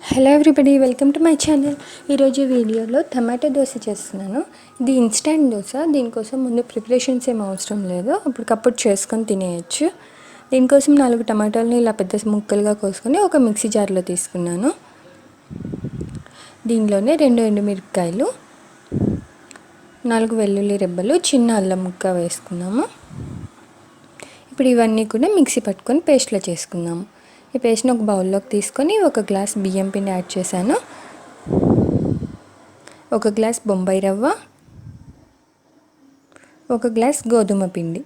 Hello everybody, welcome to my channel. ఈరోజు వీడియోలో tomato dosa చేస్తున్నాను. ఇది ఇన్స్టెంట్ దోశ. దీనికోసం ముందు ప్రిపరేషన్స్ ఏం అవసరం లేదు, అప్పటికప్పుడు చేసుకొని తినేయచ్చు. దీనికోసం 4 టమాటాలని ఇలా పెద్ద ముక్కలుగా కోసుకొని ఒక మిక్సీ జార్లో తీసుకున్నాను. దీనిలోనే 2 ఎండుమిరపకాయలు, 4 వెల్లుల్లి రెబ్బలు, చిన్న అల్లం ముక్క వేసుకున్నాము. ఇప్పుడు ఇవన్నీ కూడా మిక్సీ పట్టుకొని పేస్ట్లో చేసుకుందాము. ఈ పేస్ట్ని ఒక బౌల్లోకి తీసుకొని 1 గ్లాస్ బియ్యం పిండి యాడ్ చేశాను, 1 గ్లాస్ బొంబాయి రవ్వ, 1 గ్లాస్ గోధుమ పిండి,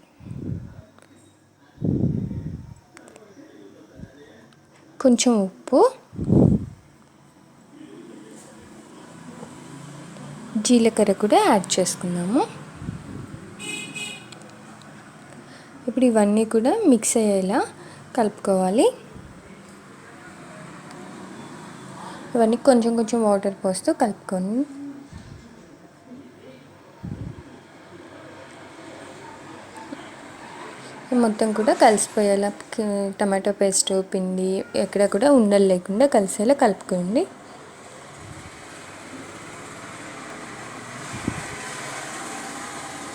కొంచెం ఉప్పు, జీలకర్ర కూడా యాడ్ చేసుకుందాము. ఇప్పుడు ఇవన్నీ కూడా మిక్స్ అయ్యేలా కలుపుకోవాలి. ఇవన్నీ కొంచెం కొంచెం వాటర్ పోస్తూ కలుపుకొని మొత్తం కూడా కలిసిపోయేలా టమాటో పేస్ట్ పిండి ఎక్కడ కూడా ఉండలు లేకుండా కలిసేలా కలుపుకోండి.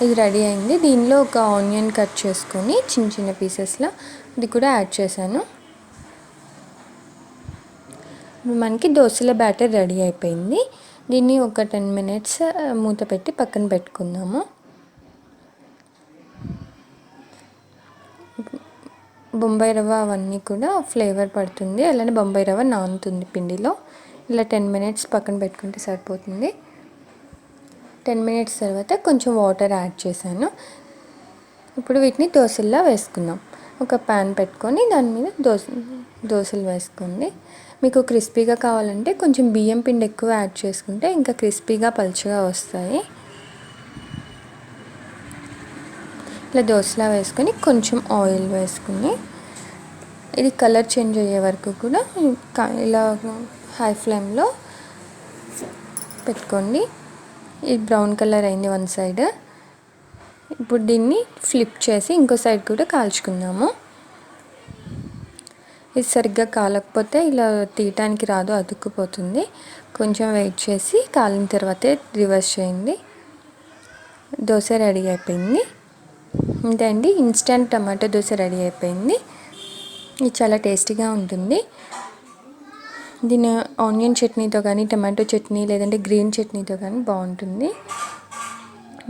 ఇది రెడీ అయింది. దీనిలో ఒక ఆనియన్ కట్ చేసుకొని చిన్న చిన్న పీసెస్లో ఇది కూడా యాడ్ చేశాను. మనకి దోశల బ్యాటర్ రెడీ అయిపోయింది. దీన్ని ఒక 10 minutes మూత పెట్టి పక్కన పెట్టుకుందాము. బొంబాయి రవ్వ అవన్నీ కూడా ఫ్లేవర్ పడుతుంది, అలానే బొంబాయి రవ్వ నానుతుంది పిండిలో. ఇలా 10 minutes పక్కన పెట్టుకుంటే సరిపోతుంది. 10 minutes తర్వాత కొంచెం వాటర్ యాడ్ చేశాను. ఇప్పుడు వీటిని దోశల్లో వేసుకుందాం. ఒక ప్యాన్ పెట్టుకొని దాని మీద దోశలు వేసుకోండి. మీకు క్రిస్పీగా కావాలంటే కొంచెం బియ్యం పిండి ఎక్కువ యాడ్ చేసుకుంటే ఇంకా క్రిస్పీగా పలుచగా వస్తాయి. ఇలా దోశలా వేసుకొని కొంచెం ఆయిల్ వేసుకుని ఇది కలర్ చేంజ్ అయ్యే వరకు కూడా ఇలా హై ఫ్లేమ్లో పెట్టుకోండి. ఇది బ్రౌన్ కలర్ అయింది వన్ సైడ్. ఇప్పుడు దీన్ని ఫ్లిప్ చేసి ఇంకో సైడ్ కూడా కాల్చుకుందాము. ఇది సరిగ్గా కాలకపోతే ఇలా తీయటానికి రాదు, అతుక్కుపోతుంది. కొంచెం వెయిట్ చేసి కాలిన తర్వాతే రివర్స్ చేయండి. దోశ రెడీ అయిపోయింది. అంతే అండి, ఇన్స్టెంట్ టమాటో దోశ రెడీ అయిపోయింది. ఇది చాలా టేస్టీగా ఉంటుంది. దీన్ని ఆనియన్ చట్నీతో కానీ, టమాటో చట్నీ లేదంటే గ్రీన్ చట్నీతో కానీ బాగుంటుంది.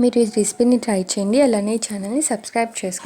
మీరు ఈ రెసిపీని ట్రై చేయండి. అలానే ఈ ఛానల్ని సబ్స్క్రైబ్ చేసుకోండి.